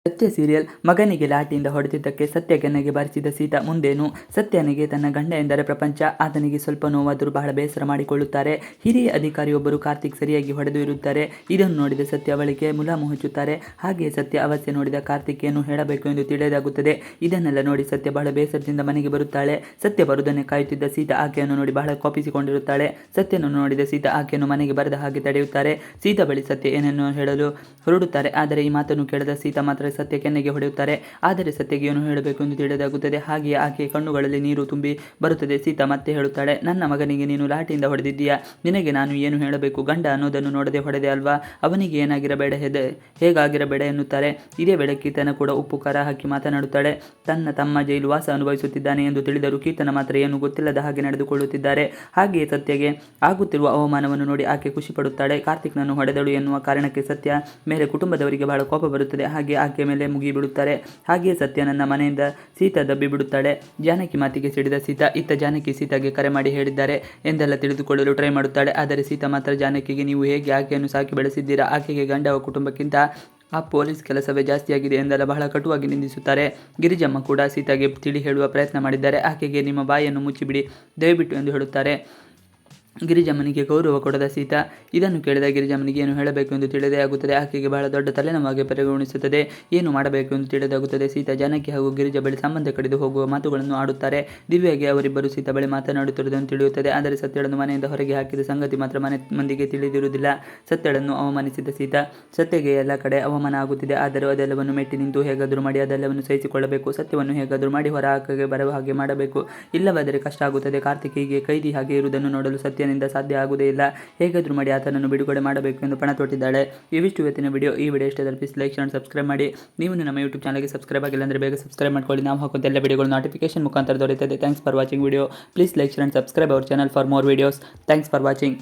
ಸತ್ಯ ಸೀರಿಯಲ್. ಮಗನಿಗೆ ಲಾಠಿಯಿಂದ ಹೊಡೆದಿದ್ದಕ್ಕೆ ಸತ್ಯ ಕೆನ್ನೆಗೆ ಬಾರಿಸಿದ ಸೀತಾ ಮುಂದೇನು? ಸತ್ಯನಿಗೆ ತನ್ನ ಗಂಡ ಎಂದರೆ ಪ್ರಪಂಚ. ಆತನಿಗೆ ಸ್ವಲ್ಪ ನೋವಾದರೂ ಬಹಳ ಬೇಸರ ಮಾಡಿಕೊಳ್ಳುತ್ತಾರೆ. ಹಿರಿಯ ಅಧಿಕಾರಿಯೊಬ್ಬರು ಕಾರ್ತಿಕ್ ಸರಿಯಾಗಿ ಹೊಡೆದು ಇರುತ್ತಾರೆ. ಇದನ್ನು ನೋಡಿದ ಸತ್ಯ ಅವಳಿಗೆ ಮುಲಾಮು ಹಚ್ಚುತ್ತಾರೆ. ಹಾಗೆಯೇ ಸತ್ಯ ಅವಸ್ಥೆ ನೋಡಿದ ಕಾರ್ತಿಕ್ ಏನು ಹೇಳಬೇಕು ಎಂದು ತಿಳಿಯದಾಗುತ್ತದೆ. ಇದನ್ನೆಲ್ಲ ನೋಡಿ ಸತ್ಯ ಬಹಳ ಬೇಸರದಿಂದ ಮನೆಗೆ ಬರುತ್ತಾಳೆ. ಸತ್ಯ ಬರುವುದನ್ನೇ ಕಾಯುತ್ತಿದ್ದ ಸೀತಾ ಆಕೆಯನ್ನು ನೋಡಿ ಬಹಳ ಕೋಪಿಸಿಕೊಂಡಿರುತ್ತಾಳೆ. ಸತ್ಯನನ್ನು ನೋಡಿದ ಸೀತಾ ಆಕೆಯನ್ನು ಮನೆಗೆ ಬರದ ಹಾಗೆ ತಡೆಯುತ್ತಾರೆ. ಸೀತಾ ಬಳಿ ಸತ್ಯ ಏನನ್ನು ಹೇಳಲು ಹೊರಡುತ್ತಾರೆ. ಆದರೆ ಈ ಮಾತನ್ನು ಕೇಳದ ಸೀತಾ ಮಾತ್ರ ಸತ್ಯ ಕೆನ್ನೆಗೆ ಹೊಡೆಯುತ್ತಾರೆ. ಆದರೆ ಸತ್ಯಗೆ ಏನು ಹೇಳಬೇಕು ಎಂದು ತಿಳಿಯದಾಗುತ್ತದೆ. ಹಾಗೆಯೇ ಆಕೆಯ ಕಣ್ಣುಗಳಲ್ಲಿ ನೀರು ತುಂಬಿ ಬರುತ್ತದೆ. ಸೀತಾ ಮತ್ತೆ ಹೇಳುತ್ತಾಳೆ, ನನ್ನ ಮಗನಿಗೆ ನೀನು ಲಾಠಿಯಿಂದ ಹೊಡೆದಿದ್ದೀಯಾ? ನಿನಗೆ ನಾನು ಏನು ಹೇಳಬೇಕು? ಗಂಡ ಅನ್ನೋದನ್ನು ನೋಡದೆ ಹೊಡೆದೆ ಅಲ್ವಾ? ಅವನಿಗೆ ಏನಾಗಿರಬೇಡ, ಹೇಗಾಗಿರಬೇಡ ಎನ್ನುತ್ತಾರೆ. ಇದೇ ವೇಳೆ ಕೀರ್ತನ ಕೂಡ ಉಪ್ಪು ಖಾರ ಹಾಕಿ ಮಾತನಾಡುತ್ತಾಳೆ. ತನ್ನ ತಮ್ಮ ಜೈಲು ವಾಸ ಅನುಭವಿಸುತ್ತಿದ್ದಾನೆ ಎಂದು ತಿಳಿದರೂ ಕೀರ್ತನ ಮಾತ್ರ ಏನು ಗೊತ್ತಿಲ್ಲದ ಹಾಗೆ ನಡೆದುಕೊಳ್ಳುತ್ತಿದ್ದಾರೆ. ಹಾಗೆಯೇ ಸತ್ಯಗೆ ಆಗುತ್ತಿರುವ ಅವಮಾನವನ್ನು ನೋಡಿ ಆಕೆ ಖುಷಿ ಪಡುತ್ತಾಳೆ. ಕಾರ್ತಿಕ್ನನ್ನು ಹೊಡೆದಳು ಎನ್ನುವ ಕಾರಣಕ್ಕೆ ಸತ್ಯ ಮೇಲೆ ಕುಟುಂಬದವರಿಗೆ ಬಹಳ ಕೋಪ ಬರುತ್ತದೆ. ಹಾಗೆ ಆಕೆ ಮೇಲೆ ಮುಗಿಬಿಡುತ್ತಾರೆ. ಹಾಗೆಯೇ ಸತ್ಯ ನನ್ನ ಮನೆಯಿಂದ ಸೀತಾ ದಬ್ಬಿ ಬಿಡುತ್ತಾಳೆ. ಜಾನಕಿ ಮಾತಿಗೆ ಸಿಡಿದ ಸೀತಾ ಇತ್ತ ಜಾನಕಿ ಸೀತಾಗೆ ಕರೆ ಮಾಡಿ ಹೇಳಿದ್ದಾರೆ ಎಂದೆಲ್ಲ ತಿಳಿದುಕೊಳ್ಳಲು ಟ್ರೈ ಮಾಡುತ್ತಾಳೆ. ಆದರೆ ಸೀತಾ ಮಾತ್ರ ಜಾನಕಿಗೆ, ನೀವು ಹೇಗೆ ಆಕೆಯನ್ನು ಸಾಕಿ ಬೆಳೆಸಿದ್ದೀರಾ? ಆಕೆಗೆ ಗಂಡ ಕುಟುಂಬಕ್ಕಿಂತ ಆ ಪೊಲೀಸ್ ಕೆಲಸವೇ ಜಾಸ್ತಿಯಾಗಿದೆ ಎಂದೆಲ್ಲ ಬಹಳ ಕಟುವಾಗಿ ನಿಂದಿಸುತ್ತಾರೆ. ಗಿರಿಜಮ್ಮ ಕೂಡ ಸೀತಾಗೆ ತಿಳಿ ಹೇಳುವ ಪ್ರಯತ್ನ ಮಾಡಿದ್ದಾರೆ. ಆಕೆಗೆ ನಿಮ್ಮ ಬಾಯನ್ನು ಮುಚ್ಚಿಬಿಡಿ ದಯವಿಟ್ಟು ಎಂದು ಹೇಳುತ್ತಾರೆ. ಗಿರಿಜಮ್ಮನಿಗೆ ಗೌರವ ಕೊಡದ ಸೀತಾ ಇದನ್ನು ಕೇಳಿದ ಗಿರಿಜಮ್ಮನಿಗೆ ಏನು ಹೇಳಬೇಕು ಎಂದು ತಿಳಿದೇ ಆಗುತ್ತದೆ. ಆಕೆಗೆ ಬಹಳ ದೊಡ್ಡ ತಲೆನೋವಾಗಿ ಪರಿಗಣಿಸುತ್ತದೆ. ಏನು ಮಾಡಬೇಕು ಎಂದು ತಿಳಿದಾಗುತ್ತದೆ. ಸೀತಾ ಜಾನಕಿ ಹಾಗೂ ಗಿರಿಜ ಬಳಿ ಸಂಬಂಧ ಕಡಿದು ಹೋಗುವ ಮಾತುಗಳನ್ನು ಆಡುತ್ತಾರೆ. ದಿವ್ಯಾಗೆ ಅವರಿಬ್ಬರು ಸೀತಾ ಬಳಿ ಮಾತನಾಡುತ್ತಿರುವುದನ್ನು ತಿಳಿಯುತ್ತದೆ. ಆದರೆ ಸತ್ಯಳನ್ನು ಮನೆಯಿಂದ ಹೊರಗೆ ಹಾಕಿದ ಸಂಗತಿ ಮಾತ್ರ ಮನೆ ಮಂದಿಗೆ ತಿಳಿದಿರುವುದಿಲ್ಲ. ಸತ್ಯಳನ್ನು ಅವಮಾನಿಸಿದ ಸೀತಾ ಸತ್ಯಗೆ ಎಲ್ಲ ಕಡೆ ಅವಮಾನ ಆಗುತ್ತಿದೆ. ಆದರೂ ಅದೆಲ್ಲವನ್ನು ಮೆಟ್ಟಿ ನಿಂತು ಹೇಗಾದರೂ ಮಾಡಿ ಅದೆಲ್ಲವನ್ನು ಸಹಿಸಿಕೊಳ್ಳಬೇಕು. ಸತ್ಯವನ್ನು ಹೇಗಾದರೂ ಮಾಡಿ ಹೊರ ಹಾಕಗೆ ಬರುವ ಹಾಗೆ ಮಾಡಬೇಕು. ಇಲ್ಲವಾದರೆ ಕಷ್ಟ ಆಗುತ್ತದೆ. ಕಾರ್ತಿಕ್ ಹೀಗೆ ಕೈದಿ ಹಾಗೆ ಇರುವುದನ್ನು ನೋಡಲು ಸತ್ಯನಿಂದ ಸಾಧ್ಯ ಆಗುವುದೇ ಇಲ್ಲ. ಹೇಗಾದರೂ ಮಾಡಿ ಆತನನ್ನು ಬಿಡುಗಡೆ ಮಾಡಬೇಕು ಎಂದು ಪಣ ತೊಟ್ಟಿದ್ದಾಳೆ. ಇವಿಷ್ಟು ಇವತ್ತಿನ ವಿಡಿಯೋ. ಈ ವಿಡಿಯೋ ಇಷ್ಟ ಪ್ಲೀಸ್ ಲೈಕ್ ಶೇರ್ ಸಬ್ಸ್ಕ್ರೈಬ್ ಮಾಡಿ. ನೀವು ನಮ್ಮ ಯೂಟ್ಯೂಬ್ ಚಾನಲ್ಗೆ ಸಬ್ಸ್ಕ್ರೈಬ್ ಆಗಿಲ್ಲ ಅಂದರೆ ಬೇಗ ಸಬ್ಸ್ಕ್ರೈಬ್ ಮಾಡ್ಕೊಳ್ಳಿ. ನಾವು ಹಾಕುವಂಥ ಎಲ್ಲ ವಿಡಿಯೋಗಳು ನೋಟಿಫಿಕೇಶನ್ ಮುಖಾಂತರ ದೊರೆಯುತ್ತದೆ. Thanks for watching video. Please like share and subscribe our channel for more videos. Thanks for watching.